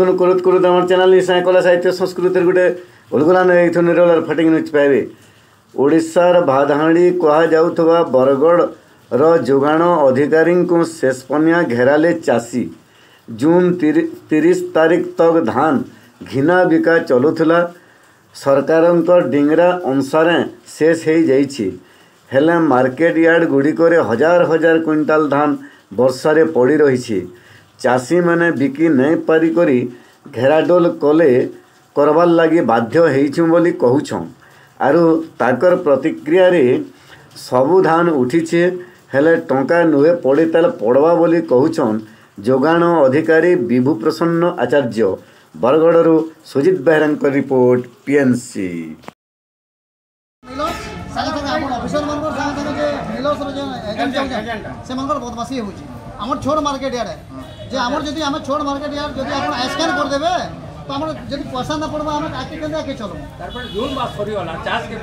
देखो कुरुत आम चैनल कला साहित्य संस्कृति गोटे उलगुला निरोलार फटिंग न्यूज पाइबे। ओडिशार भादहांडी कहुवा बरगढ़ जोगाण अधिकारी को शेषपनिया घेराले चाषी। जून 30 तारीख तक धान घिना बिका चलुला। सरकार डिंगरा अनुसार शेष हो जाइछि। हेले मार्केट यार्ड गुड़िक हजार हजार क्विंटाल धान वर्षारे पड़ी रही। चाषी मैंने बिकी नहीं पारिकरी घेराडोल कले करवार लगी बाध्य होइछुं बोली कहूछं। आरु ताकर प्रतिक्रिया रे सबु धान उठीछे हेले टंका नुहे पड़े ताल पड़वा बोली कहूछन जोगाण अधिकारी विभु प्रसन्न आचार्य। बरगढ़ सुजित बेहरा रिपोर्ट पीएनसी। आम छोड़ मार्केट यार्ड जे आम जदि आम छोड़ मार्केट यार्ड जदि आप स्कैन कर देबे तो आम जदि पैसा ना पड़बा आम आके केंद्र आके चलो तारपर जून मास सरीवाला चार्ज के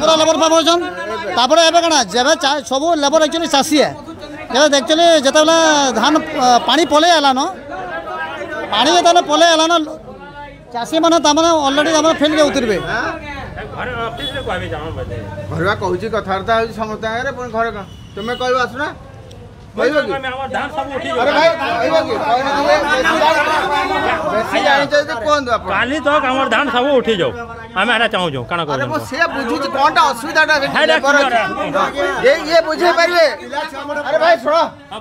पूरा लेबर पाबछन। तापर एबे कना जेबे सब लेबर एक्चुअली चासी है जेबे एक्चुअली जतबेला धान पानी पले आला न पानी जतबेला पले आला न चासी माने तामाने ऑलरेडी तामाने फील्ड के उतरबे घर कहूँ कथबार्ता हो समस्त आगे पुणी घर तुम्हें कह आसुना काली तक आम धान सब उठी जाऊ आम चाहूँ कौन से बुझी कौन असुविधा ये बुझे पारे। अरे भाई शुण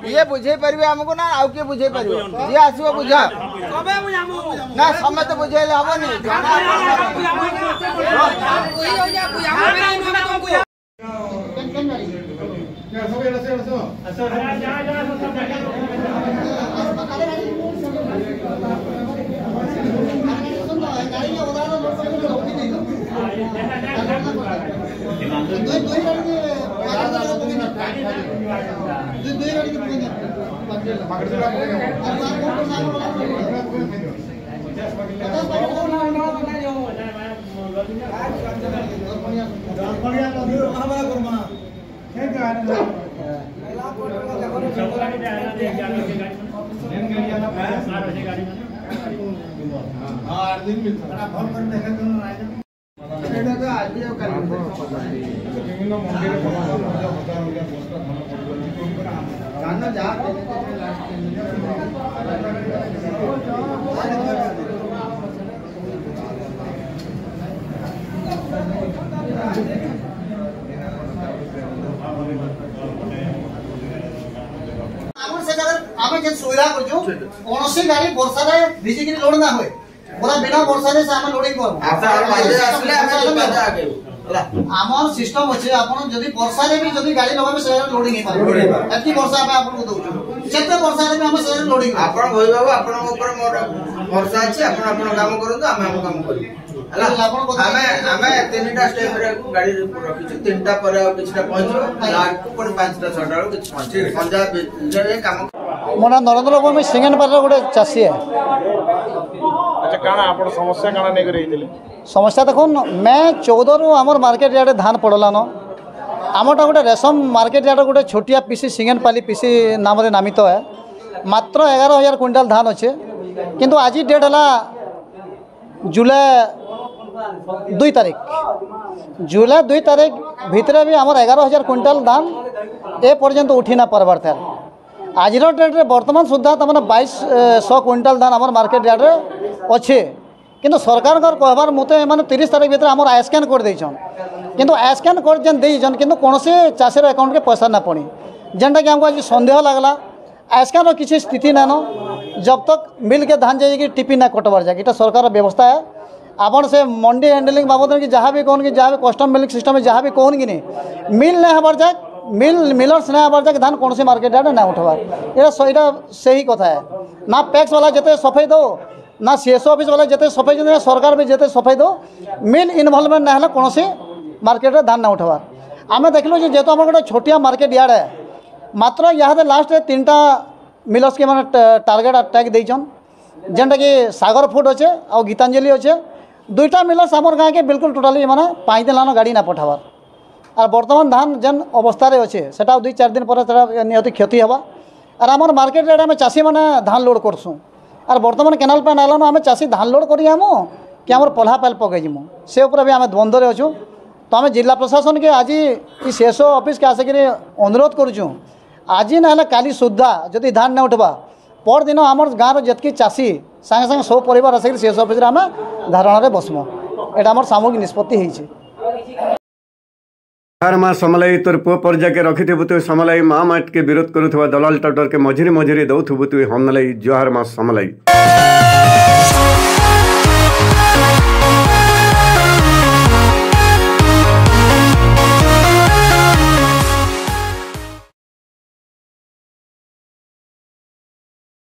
ये बुझे पारे आमको ना आउ किए बुझे पार जी आसो बुझा ना समस्त बुझेले हेनी सुविधा कौन गाड़ी वर्षा भिजिक लोड ना हुए पूरा बिना वर्षा लोडिंग आम सिस्टम अच्छे आपड़ी वर्षा भी जब गाड़ी लगे से लोडिंग एति वर्षा आपको दौर से वर्षा भी लोडिंग मोर भरसा अच्छे काम करूँ तीनटा स्टेप गाड़ी रखी तीनटा पहुंच मो ना नरेंद्र बाबू मैं सिंगन पार गोटे चाषी है। अच्छा समस्या काना नहीं करी समस्या देखो मैं 14 रु आमर मार्केट यार्ड धान पड़लान आमटा गोटे रेशम मार्केट यार्ड गोटे छोटिया पीसी सिंगन पाली पीसी नाम नामित है मात्र 11,000 क्विंटाल धान अच्छे किंतु आज डेट है जुलाई 2 तारीख जुलाई 2 तारीख भितर भी आमर 11,000 क्विंटाल धान ए पर्यंत उठी ना पारबार था। आज डेट रे वर्तमान सुधा तक 2200 क्विंटाल धान आम मार्केट यार्ड अच्छे किंतु सरकार कहबार मत मैंने 30 तारीख भर आम आई स्कैन कर देन किंतु आई स्कैन कर देन कि कौन चाषी अकाउंट के पैसा ना पड़ी जेनटा कि आमको आज सन्देह लगला आई स्कैन किसी स्थिति नान जब तक मिल के धान जाइए टिपी ना कटबार जाए इटा सरकार व्यवस्था है। आपन से मंडी हैंडलिंग बाबद में जहाँ भी कहन कि जहाँ भी कस्टम मिलिंग सिस्टम में जहाँ भी कहन कि नहीं मिल नहीं हबार जाए मिलर्स नहीं हबार जाए धान कौन मार्केट यार्ड ना उठवार यहाँ सही कथा है ना पैक्स वाला जिते सफाई दो ना सीएसओ ऑफिस वाला जिते सफाई दो सरकार भी जिते सफाई दो मिल इनवॉल्वमेंट ना कौन मार्केट रे धान ना उठवार आम देखल जेहेतु आम गोटे छोटिया मार्केट यार्ड है मात्र यहाँ लास्ट 3टा मिलर्स के मैंने टार्गेट टैग देन जेनटा कि सागर फूड अच्छे और गीतांजलि अच्छे 2टा मिलर्स आमर गाँव के बिल्कुल टोटाली मैंने 5 दिन लान गाड़ी ना पठावार আর বর্তমান ধান যেন অবস্থায় আছে সেটা 2-4 দিন পরে সেটা নিহতি ক্ষতি হবা। আর আমার মার্কেট রেট আমি চাষী মানে ধান লোড করছুঁ আর বর্তমান কেনাল পান আইলানো আমি চাষী ধান লোড করি আমু কি আমার পলহা পাল পকাই যাবো সে উপরে भी আমি দ্বন্দ্বরে অছু। তো আমি जिला प्रशासन के आज सीएसओ ऑफिस के आसिक अनुरोध करुँ आज ना काली सुधा जदि धान नहीं उठवा पर दिन आम गाँव जितकी चाषी सागे सागे सब परिवार आसिक सीएसओ ऑफिस आम धारणा बसमु एटा आम सामूहिक निष्पत्ति होइछे। जुहार माँ समलाई तोर पुओ पर्जा के रखिथबु तु समलाई माँ माट के विरोध करुवा दलाल टटर के मझिरे मझिरे दौथबु तु हम जुहार माँ समलाई।